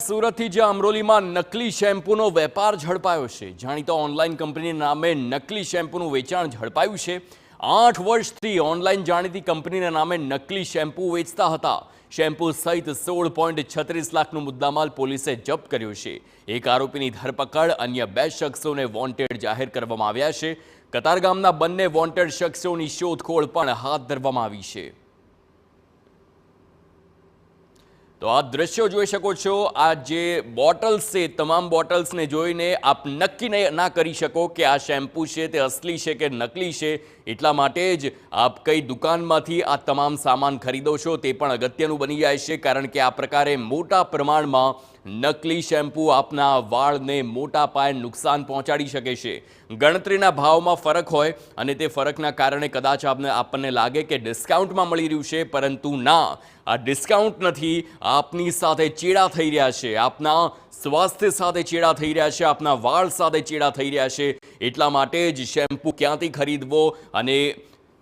સુરતથી જે અમરોલીમાં નકલી શેમ્પૂનો વેપાર ઝડપાયો છે। જાણીતા ઓનલાઈન કંપનીના નામે નકલી શેમ્પૂનું વેચાણ ઝડપાયું છે। 8 વર્ષથી ઓનલાઈન જાણીતી કંપનીના નામે નકલી શેમ્પૂ વેચતા હતા। શેમ્પૂ સહિત 16.36 લાખનો મુદ્દામાલ પોલીસે જપ્ત કર્યો છે। એક આરોપીની ધરપકડ, અન્ય 2 શખ્સોને વોન્ટેડ જાહેર કરવામાં આવ્યા છે। કતારગામના બંને વોન્ટેડ શખ્સોની શોધખોળ પણ હાથ ધરવામાં આવી છે। तो आप दृश्यों જોઈ શકો છો। આ જે બોટલ્સ છે, તમામ બોટલ્સને જોઈને આપ નક્કી ના કરી શકો કે આ શેમ્પૂ છે તે અસલી છે કે નકલી છે। એટલા માટે જ આપ કઈ દુકાનમાંથી આ તમામ સામાન ખરીદો છો તે પણ અગત્યનું બની જાય છે, કારણ કે આ પ્રકારે મોટા પ્રમાણમાં નકલી શેમ્પૂ આપના વાળને મોટા પાયે નુકસાન પહોંચાડી શકે છે। ગણતરીના ભાવમાં ફરક હોય અને તે ફરકના કારણે કદાચ આપણને લાગે કે ડિસ્કાઉન્ટમાં મળી રહ્યું છે, પરંતુ ના, આ ડિસ્કાઉન્ટ નથી। આપની સાથે ચેડા થઈ રહ્યા છે, આપના સ્વાસ્થ્ય સાથે ચેડા થઈ રહ્યા છે, આપના વાળ સાથે ચેડા થઈ રહ્યા છે। એટલા માટે જ શેમ્પૂ ક્યાંથી ખરીદવો અને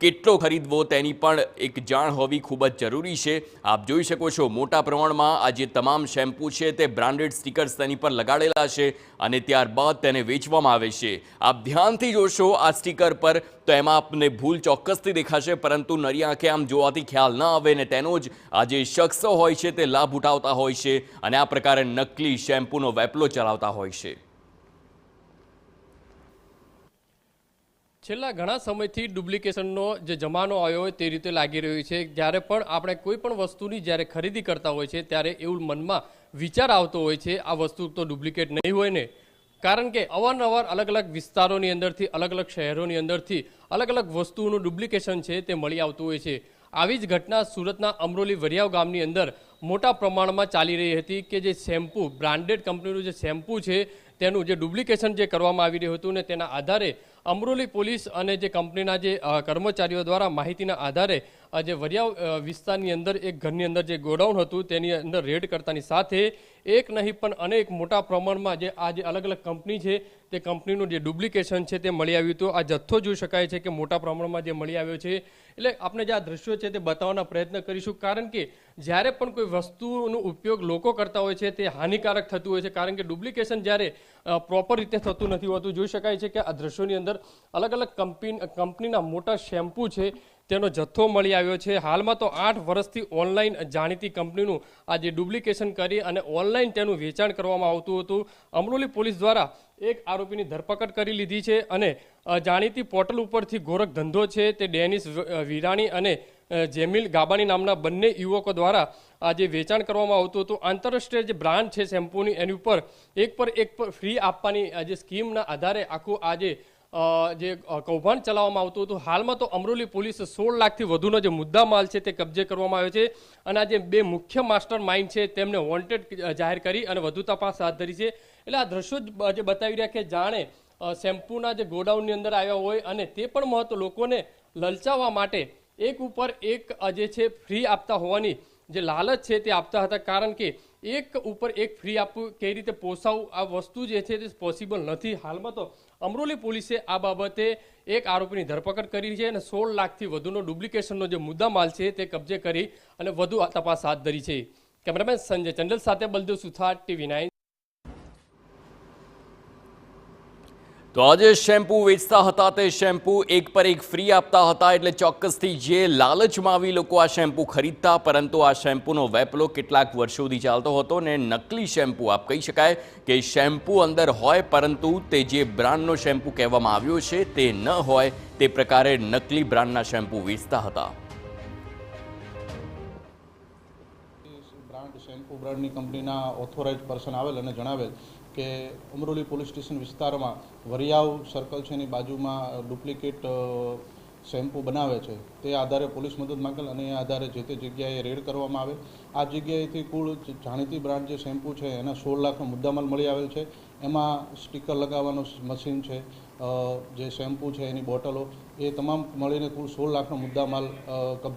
કેટલો ખરીદવો તેની પણ એક જાણ હોવી ખૂબ જ જરૂરી છે। આપ જોઈ શકો છો મોટા પ્રમાણમાં આ જે તમામ શેમ્પૂ છે તે બ્રાન્ડેડ સ્ટીકર્સ તેની પર લગાડેલા છે અને ત્યારબાદ તેને વેચવામાં આવે છે। આપ ધ્યાનથી જોશો આ સ્ટીકર પર તો એમાં આપને ભૂલ ચોક્કસથી દેખાશે, પરંતુ નરી આંખે આમ જોવાથી ખ્યાલ ન આવે ને તેનો જ આ જે શખ્સો હોય છે તે લાભ ઉઠાવતા હોય છે અને આ પ્રકારે નકલી શેમ્પૂનો વેપલો ચલાવતા હોય છે। છેલ્લા ઘણા સમયથી ડુપ્લિકેશનનો જે જમાનો આવ્યો હોય તે રીતે લાગી રહ્યું છે। જ્યારે પણ આપણે કોઈ પણ વસ્તુની જ્યારે ખરીદી કરતા હોય છે ત્યારે એવું મનમાં વિચાર આવતો હોય છે આ વસ્તુ તો ડુપ્લિકેટ નહીં હોય ને, કારણ કે અવારનવાર અલગ અલગ વિસ્તારોની અંદરથી, અલગ અલગ શહેરોની અંદરથી અલગ અલગ વસ્તુઓનું ડુપ્લિકેશન છે તે મળી આવતું હોય છે। આવી જ ઘટના સુરતના અમરોલી વરિયાવ ગામની અંદર મોટા પ્રમાણમાં ચાલી રહી હતી કે જે શેમ્પૂ, બ્રાન્ડેડ કંપનીનું જે શેમ્પૂ છે તેનું જે ડુપ્લિકેશન જે કરવામાં આવી રહ્યું હતું ને તેના આધારે અમરોલી પોલીસ અને જે કંપનીના જે કર્મચારીઓ દ્વારા માહિતીના આધારે જે વરિયાવ વિસ્તારની અંદર એક ઘરની અંદર જે ગોડાઉન હતું તેની અંદર રેડ કરતાની સાથે એક નહીં પણ અનેક મોટા પ્રમાણમાં જે આ જે અલગ અલગ કંપની છે તે કંપનીનું જે ડુપ્લિકેશન છે તે મળી આવ્યું હતું। આ જથ્થો જોઈ શકાય છે કે મોટા પ્રમાણમાં જે મળી આવ્યો છે। એટલે આપણે જે આ દ્રશ્યો છે તે બતાવવાના પ્રયત્ન કરીશું, કારણ કે જ્યારે પણ કોઈ વસ્તુનો ઉપયોગ લોકો કરતા હોય છે તે હાનિકારક થતું હોય છે, કારણ કે ડુપ્લિકેશન જ્યારે પ્રોપર રીતે થતું નથી હોતું। જોઈ શકાય છે કે આ દ્રશ્યોની અંદર અલગ અલગ કંપનીના મોટા શેમ્પૂ છે તેનો જથ્થો મળી આવ્યો છે। હાલમાં તો 8 વર્ષથી ઓનલાઈન જાણીતી કંપનીનું આ જે ડુપ્લિકેશન કરી અને ઓનલાઈન તેનું વેચાણ કરવામાં આવતું હતું। અમરોલી પોલીસ દ્વારા એક આરોપીની ધરપકડ કરી લીધી છે અને જાણીતી પોર્ટલ ઉપરથી ગોરખ ધંધો છે તે ડેનિસ વિરાણી અને જેમિલ ગાબાની નામના બંને યુવકો દ્વારા આ જે વેચાણ કરવામાં આવતું હતું। આંતરરાષ્ટ્રીય જે બ્રાન્ડ છે શેમ્પૂની એની ઉપર એક પર ફ્રી આપવાની જે સ્કીમના આધારે આખું જે કૌભાંડ ચલાવવામાં આવતું હતું। હાલમાં તો અમરોલી પોલીસ 16 લાખથી વધુનો જે મુદ્દા માલ છે તે કબજે કરવામાં આવ્યો છે અને આ જે 2 મુખ્ય માસ્ટર માઇન્ડ છે તેમને વોન્ટેડ જાહેર કરી અને વધુ તપાસ હાથ ધરી છે। એટલે આ દ્રશ્યો જે બતાવી રહ્યા કે જાણે શેમ્પૂના જે ગોડાઉનની અંદર આવ્યા હોય અને તે પણ મહત્વ લોકોને લલચાવવા માટે એક ઉપર એક જે છે ફ્રી આપતા હોવાની જે લાલચ છે તે આપતા હતા, કારણ કે એક ઉપર એક ફ્રી આપવું કઈ રીતે પોસાવું આ વસ્તુ જે છે તે પોસિબલ નથી। હાલમાં તો અમરોલી પોલીસે આ બાબતે એક આરોપીની ધરપકડ કરી છે અને 16 લાખથી વધુનો ડુપ્લિકેશનનો જે મુદ્દા માલ છે તે કબજે કરી અને વધુ તપાસ હાથ ધરી છે। કેમેરામેન સંજય ચંડલ સાથે બલદેવ સુથાર, TV9। તો આજે શેમ્પૂ વેચતા હતા તે શેમ્પૂ એક પર એક ફ્રી આપતા હતા, એટલે ચોક્કસથી જે લાલચમાં આવી લોકો આ શેમ્પૂ ખરીદતા, પરંતુ આ શેમ્પૂનો વેપલો કેટલાક વર્ષોથી ચાલતો હતો ને નકલી શેમ્પૂ આપ કહી શકાય કે શેમ્પૂ અંદર હોય પરંતુ તે જે બ્રાન્ડનો શેમ્પૂ કહેવામાં આવ્યો છે તે ન હોય, તે પ્રકારે નકલી બ્રાન્ડના શેમ્પૂ વેચતા હતા। શેમ્પૂ બ્રાન્ડની કંપનીના ઓથોરાઇઝ પર્સન આવેલ અને જણાવેલ કે અમરોલી પોલીસ સ્ટેશન વિસ્તારમાં વરિયાવ સર્કલ છે એની બાજુમાં ડુપ્લિકેટ શેમ્પૂ બનાવે છે, તે આધારે પોલીસ મદદ માંગેલ અને એ આધારે જે તે જગ્યાએ રેડ કરવામાં આવેલ। આ જગ્યાએથી કુલ જાણીતી બ્રાન્ડ જે શેમ્પૂ છે એના 16 લાખનો મુદ્દામાલ મળી આવેલ છે। એમાં સ્ટીકર લગાવવાનું મશીન છે, જે શેમ્પૂ છે એની બોટલો, એ તમામ મળીને કુલ 16 લાખનો મુદ્દામાલ કબજે